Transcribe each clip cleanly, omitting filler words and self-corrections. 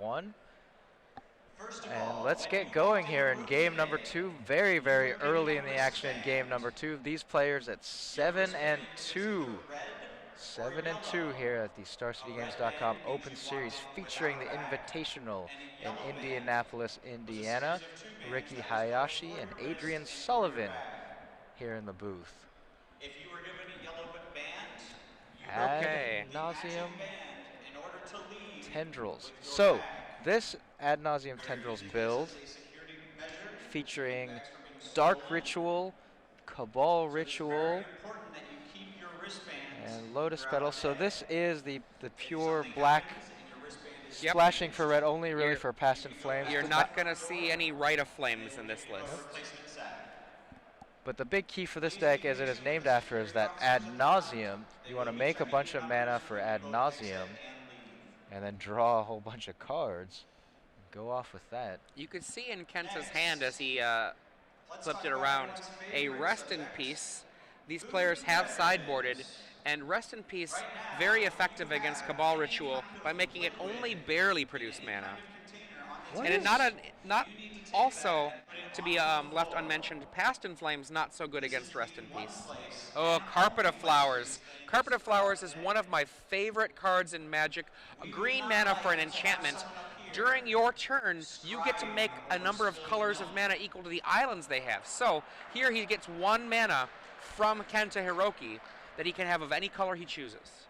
1. And let's get going here in game number 2. Very, very early in the action in game number 2. These players at 7-2. 7-2 here at the StarCityGames.com Open Series featuring the Invitational in Indianapolis, Indiana. Ricky Hayashi and Adrian Sullivan here in the booth. If you were given a yellow book band, Ad nauseum tendrils. So this ad nauseum tendrils build featuring Dark Ritual, Cabal Ritual, and Lotus Petal. So this is the pure black splashing for red only, really for Past in Flames. You're not going to see any Rite of Flames in this list. But the big key for this deck, as it is named after, is that ad nauseum. You want to make a bunch of mana for ad nauseum, and then draw a whole bunch of cards. Go off with that. You could see in Kenta's hand as he flipped it around a Rest in Peace. These players have sideboarded, and Rest in Peace very effective against Cabal Ritual by making it only barely produce mana. And it not also to be left unmentioned, Past in Flames not so good against Rest in Peace. Oh, Carpet of Flowers. Carpet of Flowers is one of my favorite cards in Magic. A green mana for an enchantment. During your turn, you get to make a number of colors of mana equal to the islands they have. So here he gets 1 mana from Kenta Hiroki that he can have of any color he chooses.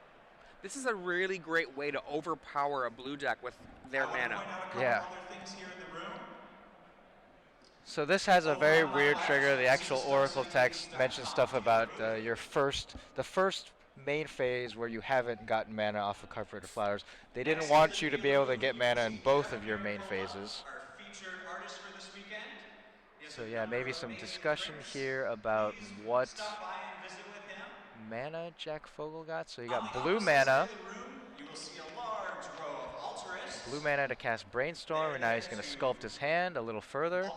This is a really great way to overpower a blue deck with their mana. Yeah. So this has a very weird trigger. The actual Oracle text mentions stuff about the first main phase where you haven't gotten mana off of Carpet of Flowers. They didn't want you to be able to get mana in both of your main phases. So yeah, maybe some discussion here about what mana Jack Fogle got. So you got blue mana. Blue mana to cast Brainstorm, and now he's going to sculpt his hand a little further.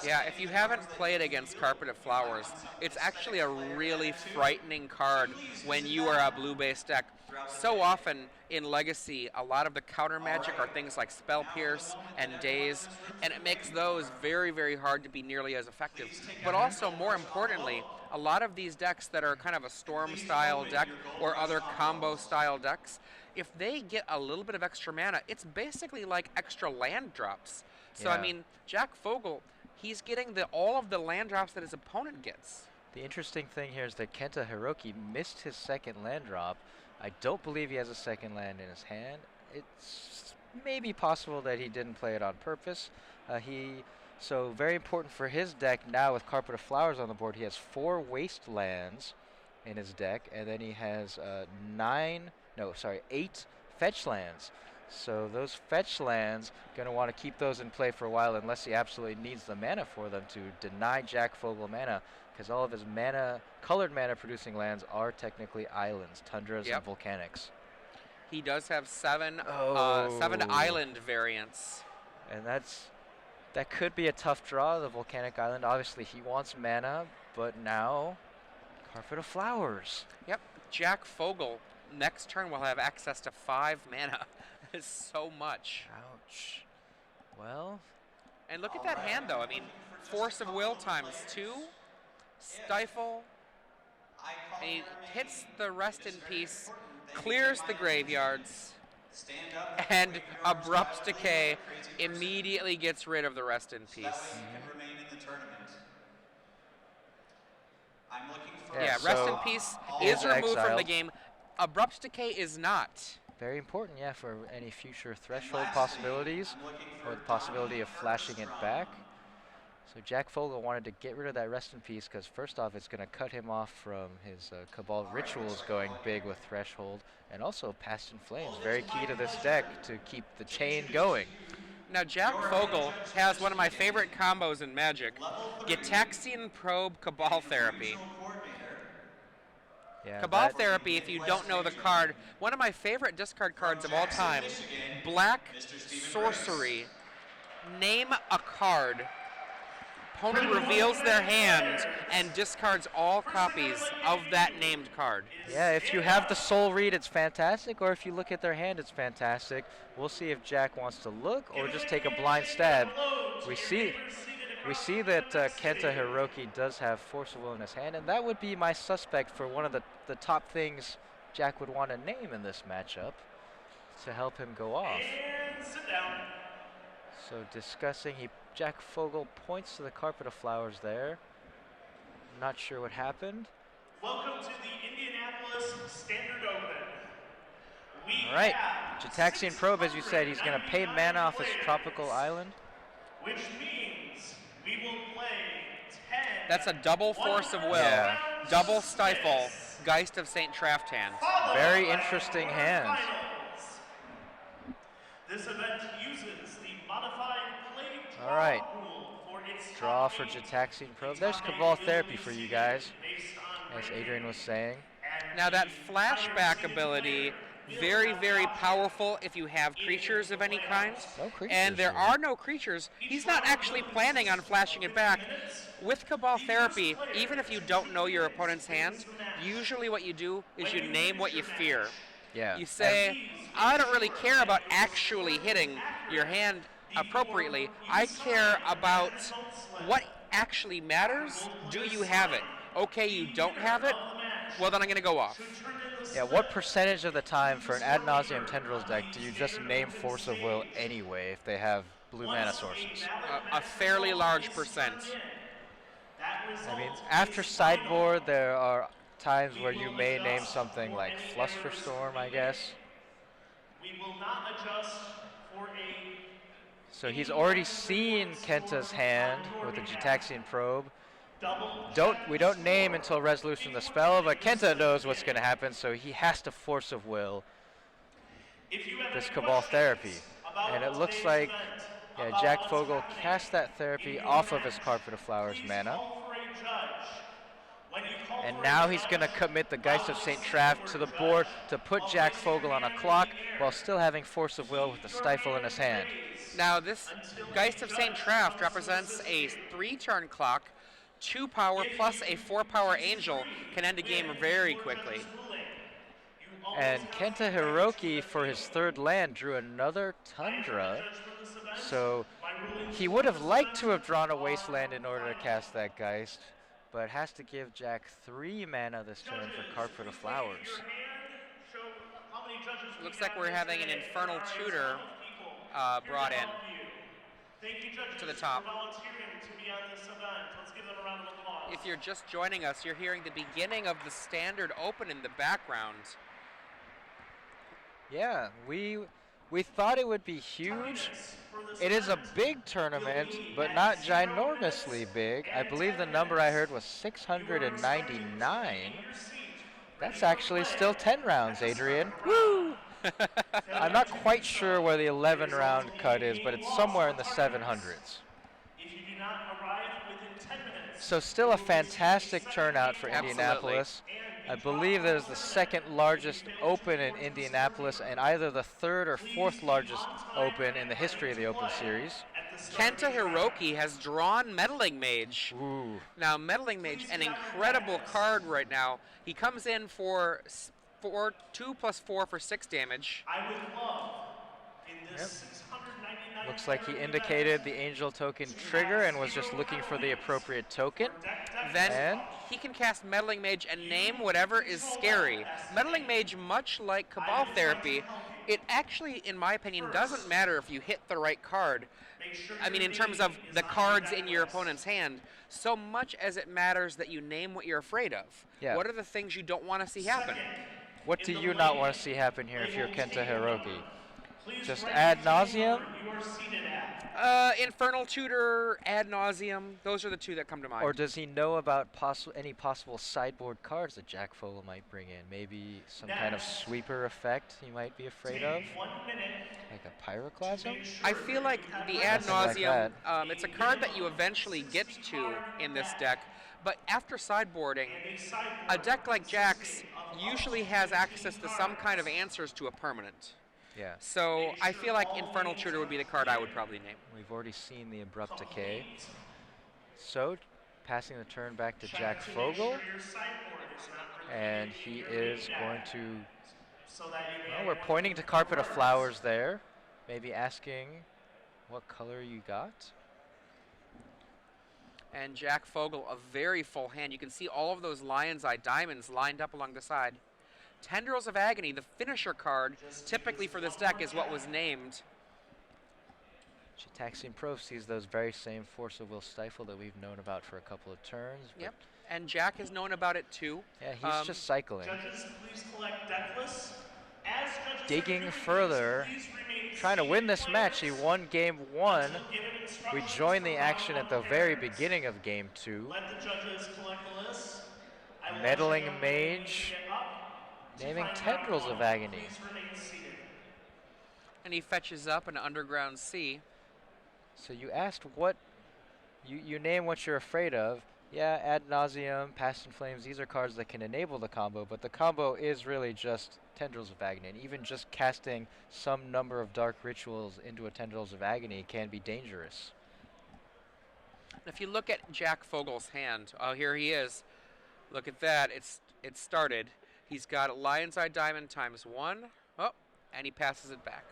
Yeah, if you haven't played against Carpet of Flowers, it's actually a really frightening card when you are a blue-based deck. So often in Legacy, a lot of the counter magic are things like Spell Pierce and Daze, and it makes those very, very hard to be nearly as effective. But also, more importantly, a lot of these decks that are kind of a Storm-style deck or other combo-style decks, if they get a little bit of extra mana, it's basically like extra land drops. So, Yeah. I mean, Jack Fogle, he's getting all of the land drops that his opponent gets. The interesting thing here is that Kenta Hiroki missed his second land drop. I don't believe he has a second land in his hand. It's maybe possible that he didn't play it on purpose. So very important for his deck now with Carpet of Flowers on the board. He has 4 wastelands in his deck, and then he has 8 fetch lands. So those fetch lands, going to want to keep those in play for a while unless he absolutely needs the mana for them to deny Jack Fogle mana, because all of his colored mana producing lands are technically islands, tundras, and volcanics. He does have 7 island variants. And that could be a tough draw, the volcanic island. Obviously he wants mana, but now Carpet of Flowers. Yep, Jack Fogle next turn will have access to 5 mana. Is so much. Ouch. Well. And look at that hand, though. I mean, Force of Will ×2, Stifle, and he hits the Rest in Peace, clears the graveyards, and Abrupt Decay immediately gets rid of the Rest in Peace. Yeah, Rest in Peace is removed from the game. Abrupt Decay is not. Very important, yeah, for any future threshold possibilities or the possibility of flashing it back. So Jack Fogle wanted to get rid of that Rest in Peace because first off, it's going to cut him off from his Cabal Rituals going big with Threshold, and also Past in Flames, very key to this deck to keep the chain going. Now Jack Fogle has one of my favorite combos in Magic, Gitaxian Probe Cabal Therapy. Yeah, Cabal Therapy, if you don't know the card, one of my favorite discard cards of all time. Black Sorcery. Name a card opponent reveals their hand and discards all copies of that named card. Yeah, if you have the soul read, it's fantastic, or if you look at their hand, it's fantastic. We'll see if Jack wants to look or just take a blind stab. We see that Kenta Hiroki does have Force of Will in his hand, and that would be my suspect for one of the top things Jack would want to name in this matchup to help him go off. And sit down. So discussing, Jack Fogle points to the carpet of flowers there. Not sure what happened. Welcome to the Indianapolis Standard Open. All right, Jataxian Probe, as you said, he's going to pay mana off his tropical island. Which means we will play 10. That's a double Force of Will, Yeah. double Stifle, Geist of St. Traftan. Very interesting hands. This event uses the modified play draw All right. rule for its Draw top for eight. Jataxian Probe. There's Top Cabal eight Therapy will for be you seeded guys, based on as ranking. Adrian was saying. And Now that the flashback higher ability, seeded very, player will very have the powerful if you have creatures of any kind. No creatures. And there here. are no creatures. He's not actually planning on flashing it back. With Cabal Therapy, even if you don't know your opponent's hand, usually what you do is you name what you fear. Yeah. You say, I don't really care about actually hitting your hand appropriately. I care about what actually matters. Do you have it? Okay, you don't have it? Well, then I'm going to go off. Yeah, what percentage of the time for an Ad Nauseam Tendrils deck do you just name Force of Will anyway if they have blue mana sources? A fairly large percent. I mean, after sideboard, there are times where you may name something like Flusterstorm, I guess. We will not adjust for a So he's already seen Kenta's hand with the Jataxian Probe. double. We don't name until resolution of the spell, but Kenta knows what's going to happen, so he has to Force of Will If you have this any Cabal questions Therapy. about And it looks today's like event, Jack about Fogle what's happening, cast that therapy in your off of match, his Carpet of Flowers please mana. call for a judge. When you call And for a now he's judge, going to commit the Geist of St. Traff to the board to put Jack Fogle on a clock while still having Force of Will with the Stifle in his hand. Now this Geist of St. Traft represents a 3-turn clock, 2 power plus a 4 power angel can end a game very quickly. And Kenta Hiroki, for his third land, drew another Tundra. So he would have liked to have drawn a Wasteland in order to cast that Geist, but has to give Jack 3 mana this turn for Carpet of Flowers. Looks like we're having an Infernal Tutor brought in to the top. If you're just joining us, you're hearing the beginning of the Standard Open in the background. Yeah, we thought it would be huge. It is a big tournament, but not ginormously big. I believe the number I heard was 699. That's actually still 10 rounds, Adrian. Woo! I'm not quite sure where the 11 round cut is, but it's somewhere in the 700s. So still a fantastic turnout for Indianapolis. I believe that is the second largest open in Indianapolis and either the third or fourth largest open in the history of the Open Series. Kenta Hiroki has drawn Meddling Mage. Ooh. Now, Meddling Mage, an incredible card right now. He comes in for 2 plus 4 for 6 damage. I would love in this 699 Looks like he indicated the angel token trigger and was just looking for the appropriate token. Then And he can cast Meddling Mage and name whatever is scary. Meddling Mage, much like Cabal Therapy, it actually, in my opinion, doesn't matter if you hit the right card. I mean, in terms of the cards in your opponent's hand, so much as it matters that you name what you're afraid of. Yeah. What are the things you don't want to see happen? what do you not want to see happen here if you're Kenta Hiroki? Just Ad Nauseam? Infernal Tutor, Ad Nauseum, those are the two that come to mind. Or does he know about any possible sideboard cards that Jack Fogle might bring in? Maybe some kind of sweeper effect he might be afraid of? Like a Pyroclasm? I feel like the Ad Something like Nauseam, it's a card that you eventually get to in this deck, but after sideboarding, a deck like Jack's usually has access to some kind of answers to a permanent. Yeah. So I feel like Infernal Tutor would be the card I would probably name. We've already seen the Abrupt Decay. So, passing the turn back to Check Jack to make Fogle. sure your sideboard is not And repeating he in your main is deck, going to, so that you may well, have we're one pointing to more Carpet of reference. Flowers there. Maybe asking what color you got. And Jack Fogle, a very full hand. You can see all of those Lion's Eye diamonds lined up along the side. Tendrils of Agony, the finisher card, typically for this deck is what was named. Gitaxian Pro sees those very same Force of Will Stifle that we've known about for a couple of turns. Yep, and Jack has known about it too. Yeah, he's just cycling. Judges, please collect deck lists. As judges are Digging doing further, this, please remain trying to win this seated match. He players won game 1. until given We instructions joined the for action round at the one very pairs. beginning of game 2. Let the judges collect the lists. I will Meddling let you know when you Mage, get up to naming fight Tendrils round of one. Agony. Please remain seated. And he fetches up an Underground Sea. So you asked what, you name what you're afraid of. Yeah, Ad Nauseum, Past in Flames, these are cards that can enable the combo, but the combo is really just Tendrils of Agony. And even just casting some number of Dark Rituals into a Tendrils of Agony can be dangerous. If you look at Jack Fogle's hand, oh, here he is. Look at that, it started. He's got a Lion's Eye Diamond ×1. Oh, and he passes it back.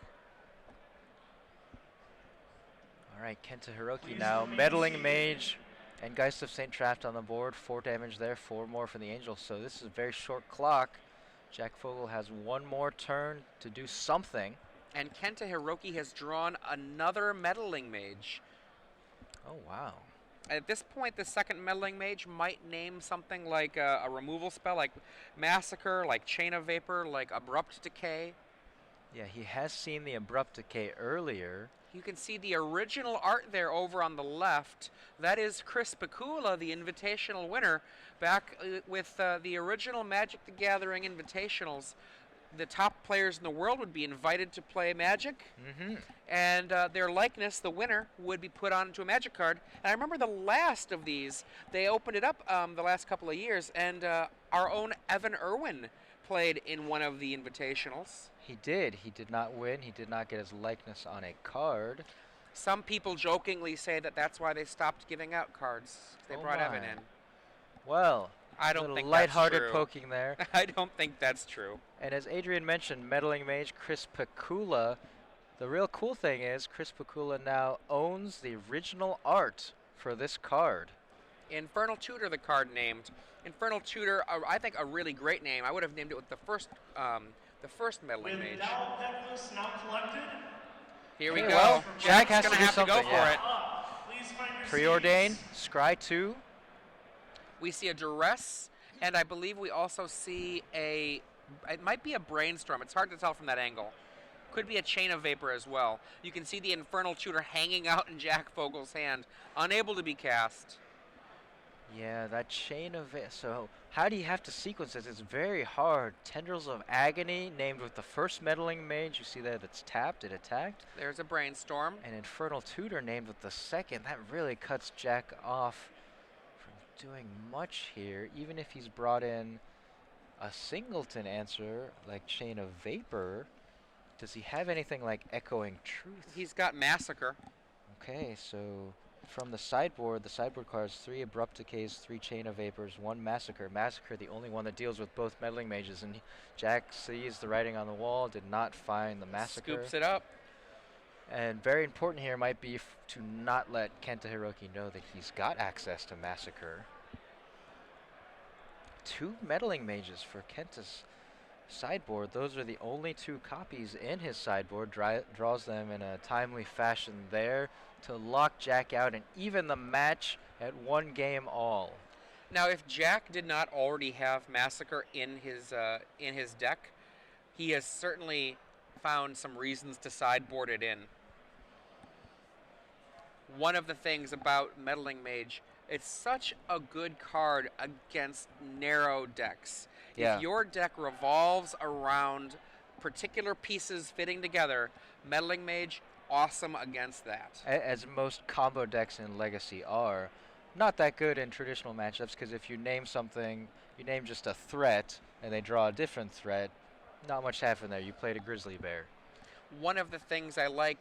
All right, Kenta Hiroki now. Meddling Mage and Geist of St. Trapped on the board. 4 damage there, 4 more for the Angel. So this is a very short clock. Jack Fogle has 1 more turn to do something. And Kenta Hiroki has drawn another Meddling Mage. Oh, wow. At this point, the second Meddling Mage might name something like a removal spell, like Massacre, like Chain of Vapor, like Abrupt Decay. Yeah, he has seen the Abrupt Decay earlier. You can see the original art there over on the left. That is Chris Pikula, the Invitational winner, back with the original Magic the Gathering Invitationals. The top players in the world would be invited to play Magic, and their likeness, the winner, would be put onto a Magic card. And I remember the last of these, they opened it up the last couple of years, and our own Evan Irwin played in one of the Invitationals. He did. He did not win. He did not get his likeness on a card. Some people jokingly say that that's why they stopped giving out cards. They brought Evan in. Well, I don't little think lighthearted that's true. poking there. I don't think that's true. And as Adrian mentioned, Meddling Mage Chris Pikula. The real cool thing is Chris Pikula now owns the original art for this card. Infernal Tutor, the card named. Infernal Tutor, I think a really great name. I would have named it with the first Meddling With Mage. now deck lists now collected, Here we Okay, go. well, Jack Jack's has to gonna do have to go something, for yeah. it. please find your Preordain, seats. Scry 2. We see a Duress, and I believe we also see it might be a Brainstorm. It's hard to tell from that angle. Could be a Chain of Vapor as well. You can see the Infernal Tutor hanging out in Jack Fogle's hand, unable to be cast. Yeah, that Chain of so how do you have to sequence this? It's very hard. Tendrils of Agony, named with the first Meddling Mage. You see that it's tapped, it attacked. There's a Brainstorm. And Infernal Tutor named with the second. That really cuts Jack off from doing much here. Even if he's brought in a singleton answer like Chain of Vapor, does he have anything like Echoing Truth? He's got Massacre. Okay, so from the sideboard cards, 3 Abrupt Decays, 3 Chain of Vapors, 1 Massacre. Massacre, the only one that deals with both Meddling Mages, and Jack sees the writing on the wall, did not find the Massacre. Scoops it up. And very important here might be to not let Kenta Hiroki know that he's got access to Massacre. 2 Meddling Mages for Kenta's sideboard. Those are the only 2 copies in his sideboard. Draws them in a timely fashion there to lock Jack out and even the match at 1 game all. Now, if Jack did not already have Massacre in his deck, he has certainly found some reasons to sideboard it in. One of the things about Meddling Mage, it's such a good card against narrow decks. Yeah. If your deck revolves around particular pieces fitting together, Meddling Mage, awesome against that. As most combo decks in Legacy are. Not that good in traditional matchups, because if you name something, you name just a threat, and they draw a different threat, not much happened there. You played a Grizzly Bear. One of the things I like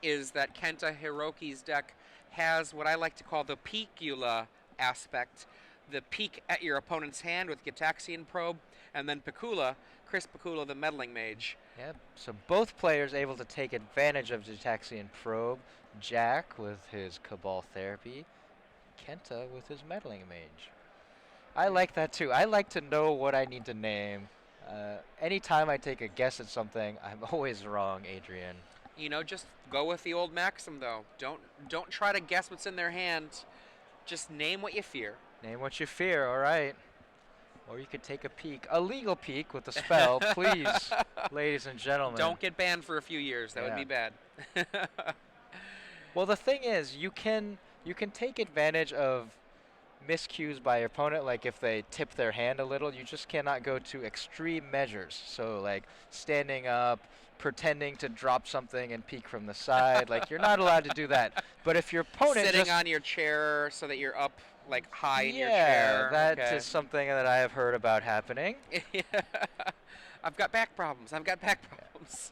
is that Kenta Hiroki's deck has what I like to call the peekula aspect, the peek at your opponent's hand with Gitaxian Probe, and then Picula, Chris Picula, the Meddling Mage. Yep, so both players able to take advantage of Gitaxian Probe. Jack with his Cabal Therapy, Kenta with his Meddling Mage. I like that too. I like to know what I need to name. Anytime I take a guess at something, I'm always wrong, Adrian. You know, just go with the old maxim, though. Don't try to guess what's in their hand. Just name what you fear. Name what you fear, all right. Or you could take a peek, a legal peek with the spell, please, ladies and gentlemen. Don't get banned for a few years. That would be bad. Well, the thing is, you can take advantage of miscues by your opponent, like if they tip their hand a little. You just cannot go to extreme measures. So like standing up, pretending to drop something and peek from the side. Like you're not allowed to do that. But if your opponent sitting on your chair so that you're up like high in your chair. Yeah, that is something that I have heard about happening. I've got back problems. I've got back problems.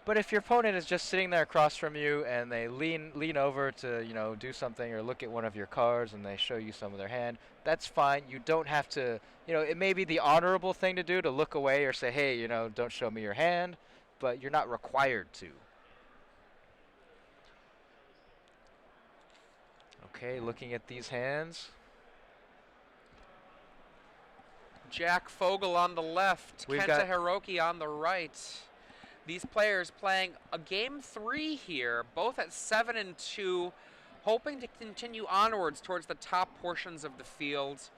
But if your opponent is just sitting there across from you and they lean over to, do something or look at one of your cards and they show you some of their hand, that's fine. You don't have to, it may be the honorable thing to do to look away or say, hey, don't show me your hand, but you're not required to. Okay, looking at these hands. Jack Fogle on the left, Kenta Hiroki on the right. These players playing a game 3 here, both at 7-2, hoping to continue onwards towards the top portions of the field.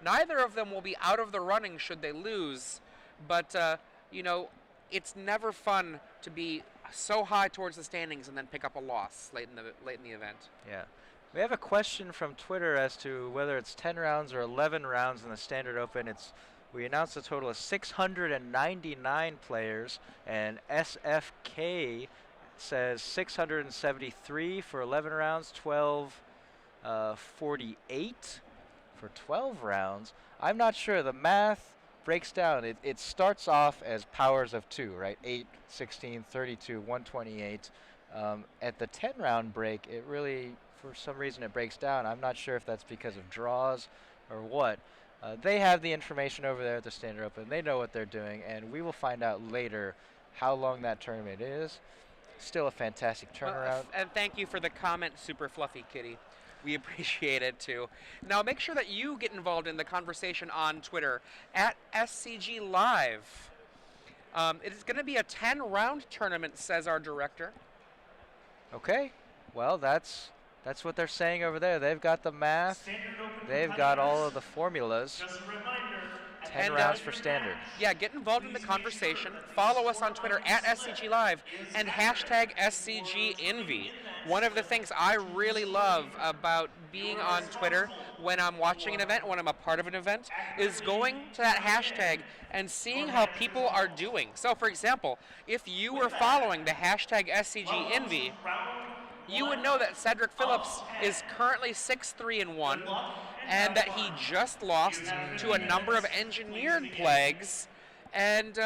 Neither of them will be out of the running should they lose, but it's never fun to be so high towards the standings and then pick up a loss late in the event. Yeah. We have a question from Twitter as to whether it's 10 rounds or 11 rounds in the Standard Open. We announced a total of 699 players, and SFK says 673 for 11 rounds, 1248 for 12 rounds. I'm not sure. The math breaks down. It starts off as powers of 2, right? 8, 16, 32, 128. At the 10-round break, it really, for some reason, it breaks down. I'm not sure if that's because of draws or what. They have the information over there at the Standard Open. They know what they're doing, and we will find out later how long that tournament is. Still a fantastic turnaround. And thank you for the comment, Super Fluffy Kitty. We appreciate it, too. Now, make sure that you get involved in the conversation on Twitter, at SCG Live. It is going to be a 10-round tournament, says our director. Okay. Well, that's what they're saying over there. They've got the math. They've got all of the formulas. 10 rounds for Standard. Yeah, get involved in the conversation. Follow us on Twitter at SCG Live and hashtag SCGINVI. One of the things I really love about being on Twitter when I'm watching an event, when I'm a part of an event, is going to that hashtag and seeing how people are doing. So, for example, if you were following the hashtag SCGINVI, you would know that Cedric Phillips is currently 6-3-1, and that he just lost to a number of engineered plagues, and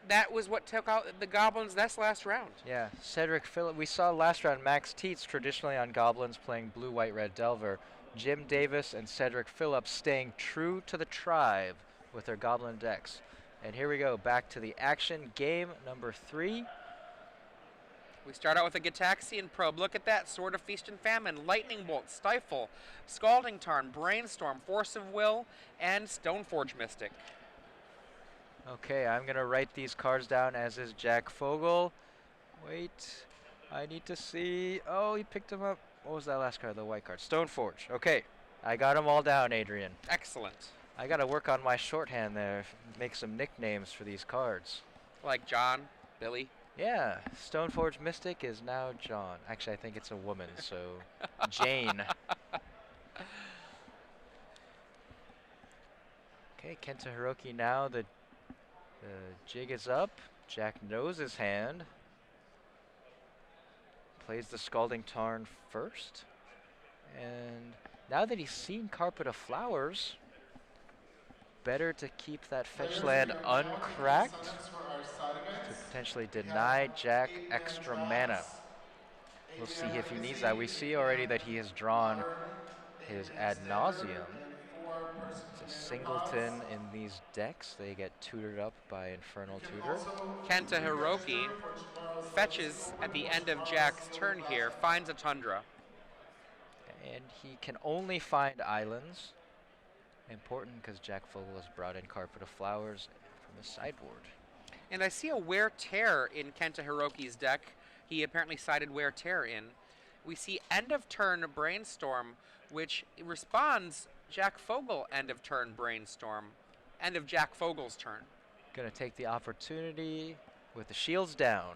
that was what took out the Goblins' Nest last round. Yeah, Cedric Phillips. We saw last round Max Teets traditionally on Goblins playing blue, white, red Delver. Jim Davis and Cedric Phillips staying true to the tribe with their Goblin decks. And here we go, back to the action, game number 3. We start out with a Gitaxian Probe. Look at that. Sword of Feast and Famine, Lightning Bolt, Stifle, Scalding Tarn, Brainstorm, Force of Will, and Stoneforge Mystic. Okay, I'm going to write these cards down, as is Jack Fogle. Wait, I need to see. Oh, he picked them up. What was that last card, the white card? Stoneforge. Okay, I got them all down, Adrian. Excellent. I got to work on my shorthand there, make some nicknames for these cards. Like John, Billy. Yeah, Stoneforge Mystic is now John. Actually, I think it's a woman, so Jane. Okay, Kenta Hiroki now. The jig is up. Jack knows his hand. Plays the Scalding Tarn first. And now that he's seen Carpet of Flowers, better to keep that fetch land uncracked to potentially deny Jack extra mana. We'll see if he needs that. We see already that he has drawn his ad nauseum. It's a singleton in these decks. They get tutored up by Infernal Tutor. Kenta Hiroki fetches at the end of Jack's turn here, finds a Tundra. And he can only find islands. Important because Jack Fogle has brought in Carpet of Flowers from his sideboard. And I see a Wear Tear in Kenta Hiroki's deck. He apparently sided Wear Tear in. We see end of turn Brainstorm, which responds Jack Fogle end of turn Brainstorm. End of Jack Fogle's turn. Gonna take the opportunity with the shields down.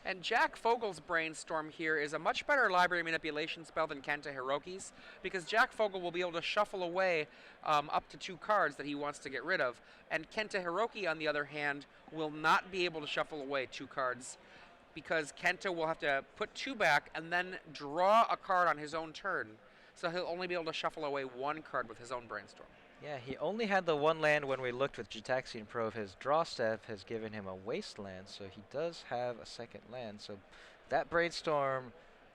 And Jack Fogle's Brainstorm here is a much better library manipulation spell than Kenta Hiroki's, because Jack Fogle will be able to shuffle away up to 2 cards that he wants to get rid of. And Kenta Hiroki, on the other hand, will not be able to shuffle away 2 cards, because Kenta will have to put 2 back and then draw a card on his own turn. So he'll only be able to shuffle away 1 card with his own Brainstorm. Yeah, he only had the 1 land when we looked with Gitaxian Probe. His draw step has given him a wasteland, so he does have a second land. So that Brainstorm,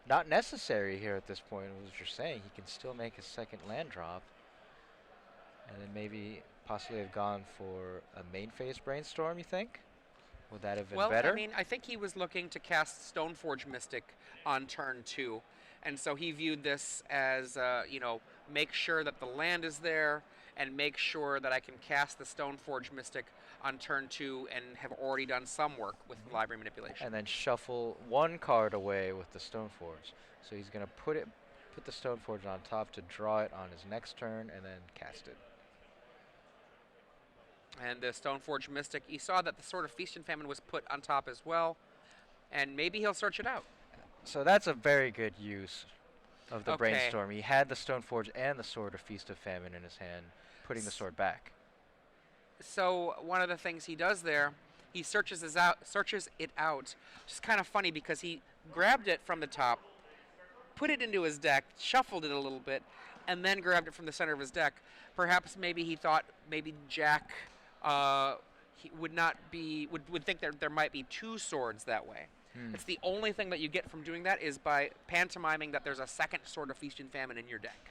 not necessary here at this point, was what you're saying. He can still make his second land drop. And then maybe possibly have gone for a main phase Brainstorm, you think? Would that have been better? Well, I mean, I think he was looking to cast Stoneforge Mystic on turn 2. And so he viewed this as, you know, make sure that the land is there, and make sure that I can cast the Stoneforge Mystic on turn 2 and have already done some work with library manipulation. And then shuffle 1 card away with the Stoneforge. So he's going to put the Stoneforge on top to draw it on his next turn and then cast it. And the Stoneforge Mystic, you saw that the Sword of Feast and Famine was put on top as well, and maybe he'll search it out. So that's a very good use of the Okay. Brainstorm. He had the Stoneforge and the Sword of Feast of Famine in his hand, putting the sword back. So one of the things he does there, he searches it out. Which is kind of funny because he grabbed it from the top, put it into his deck, shuffled it a little bit, and then grabbed it from the center of his deck. Perhaps maybe he thought maybe Jack he would think there might be 2 swords that way. It's the only thing that you get from doing that is by pantomiming that there's a second Sword of Feast and Famine in your deck.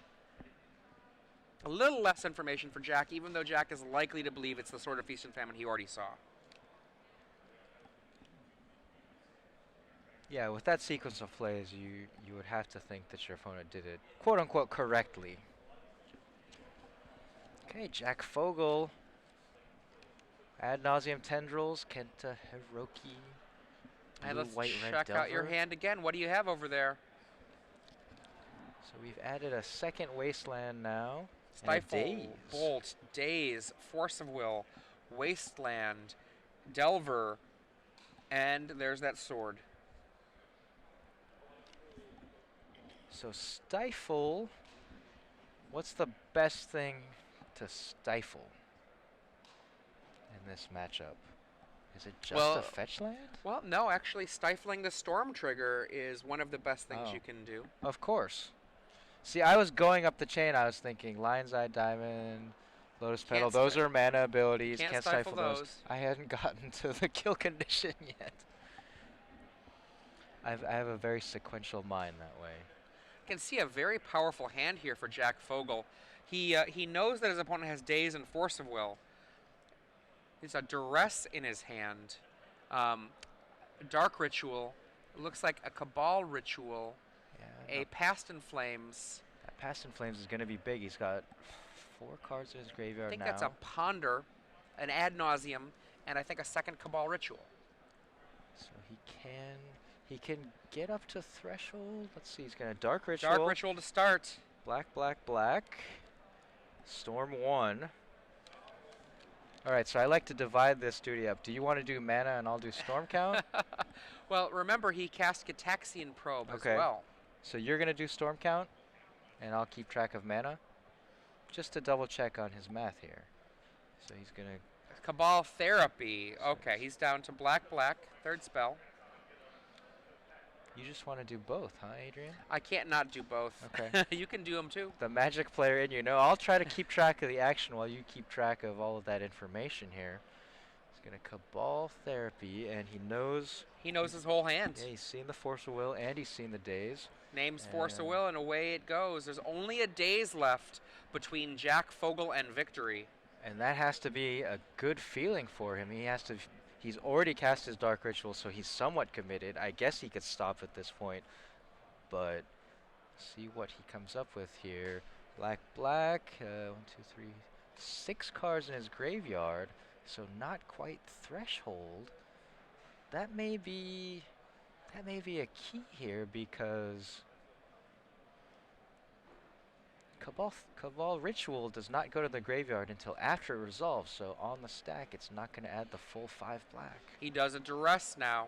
A little less information for Jack, even though Jack is likely to believe it's the Sword of Feast and Famine he already saw. Yeah, with that sequence of plays, you would have to think that your opponent did it quote-unquote correctly. Okay, Jack Fogle. Ad nauseum Tendrils, Kenta Hiroki. And let's white, red check out your Delver. hand again. What do you have over there? So we've added a second Wasteland now. and a Stifle, Daze. Bolt, Daze, Force of Will, Wasteland, Delver, and there's that sword. So Stifle, what's the best thing to stifle in this matchup? Is it just Well, a fetch land? Well, no, actually, stifling the Storm Trigger is one of the best things Oh. you can do. Of course. See, I was going up the chain. I was thinking Lion's Eye Diamond, Lotus Can't Petal. Those are mana abilities. can't Can't stifle stifle those. those. I hadn't gotten to the kill condition yet. I have a very sequential mind that way. You can see a very powerful hand here for Jack Fogle. He knows that his opponent has Daze and Force of Will. He's a Duress in his hand. Dark Ritual. It looks like a Cabal Ritual. Yeah, A Past in Flames. that Past in Flames is going to be big. He's got 4 cards in his I graveyard think now. that's a Ponder, an Ad Nauseum, and I think a second Cabal Ritual. So he can get up to Threshold. Let's see. He's going to Dark Ritual. Dark Ritual to start. Black, black, black. Storm 1. All right, so I like to divide this duty up. Do you want to do mana and I'll do Storm Count? Well, remember, he cast Gitaxian Probe Okay. as well. So you're going to do Storm Count, and I'll keep track of mana? Just to double check on his math here. So he's going to... Cabal Therapy. Okay, he's down to black, black. Third spell. You just want to do both, huh, Adrian? I can't not do both. Okay. You can do them too. The Magic player in you. No, I'll try to keep track of the action while you keep track of all of that information here. He's Gonna Cabal Therapy, and he knows. He knows his whole hand. Yeah, he's seen the Force of Will, and he's seen the Daze. Names Force of Will, and away it goes. There's only a Daze left between Jack, Fogle, and victory. And that has to be a good feeling for him. He's already cast his Dark Ritual, so he's somewhat committed. I guess he could stop at this point, but see what he comes up with here. Black, 1, 2, 3, 6 cards in his graveyard, so not quite Threshold. That may be a key here, because Cabal Ritual does not go to the graveyard until after it resolves, so on the stack it's not going to add the full 5 black. He does a duress now.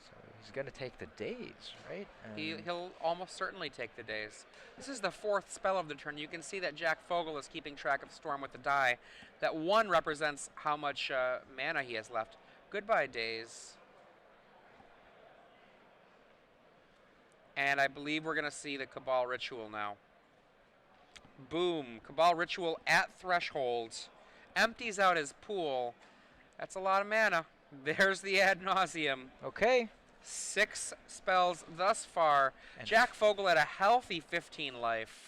So he's going to take the Daze, right? He'll almost certainly take the Daze. This is the 4th spell of the turn. You can see that Jack Fogle is keeping track of Storm with the die. That 1 represents how much mana he has left. Goodbye, Daze. And I believe we're going to see the Cabal Ritual now. Boom. Cabal Ritual at Threshold. Empties out his pool. That's a lot of mana. There's the ad nauseum. Okay. 6 spells thus far. And Jack Fogle at a healthy 15 life.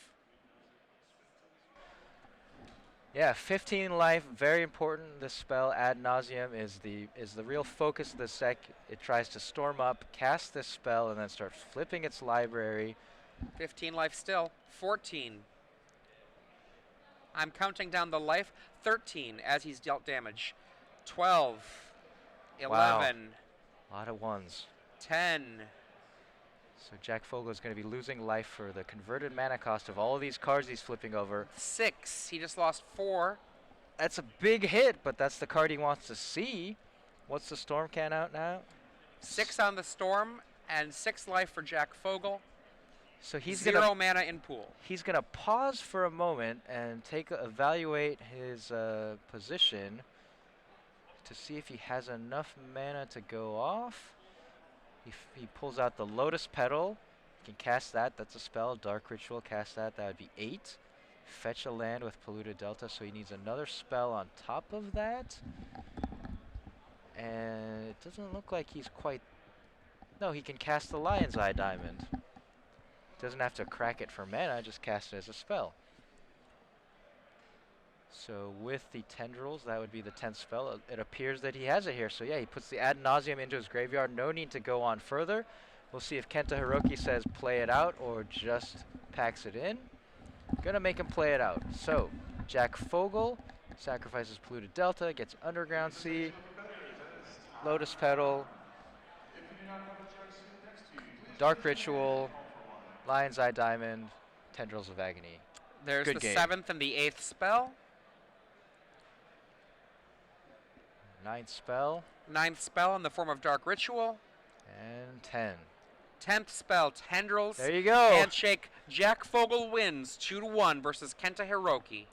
Yeah, 15 life, very important. This spell, Ad Nauseam, is the real focus of the deck. It tries to storm up, cast this spell, and then start flipping its library. 15 life still. 14. I'm counting down the life. 13 as he's dealt damage. 12. 11. Wow. A lot of ones. 10. So Jack Fogle is going to be losing life for the converted mana cost of all of these cards he's flipping over. 6. He just lost 4. That's a big hit, but that's the card he wants to see. What's the Storm Can out now? 6 on the Storm, and 6 life for Jack Fogle. So he's 0 mana in pool. He's going to pause for a moment and evaluate his position to see if he has enough mana to go off. He pulls out the Lotus Petal. He can cast that. That's a spell. Dark Ritual, cast that. That would be 8. Fetch a land with Polluted Delta, so he needs another spell on top of that. And it doesn't look like he's quite... No, he can cast the Lion's Eye Diamond. Doesn't have to crack it for mana, just cast it as a spell. So with the Tendrils, that would be the 10th spell. It appears that he has it here. So yeah, he puts the Ad Nauseam into his graveyard. No need to go on further. We'll see if Kenta Hiroki says play it out or just packs it in. Gonna make him play it out. So Jack Fogle sacrifices Polluted Delta, gets Underground Sea, Lotus Petal, Dark Ritual, Lion's Eye Diamond, Tendrils of Agony. There's Good the game. 7th and the 8th spell. 9th spell. 9th spell in the form of Dark Ritual. And 10. 10th spell, Tendrils. There you go. Handshake. Jack Fogle wins 2-1 versus Kenta Hiroki.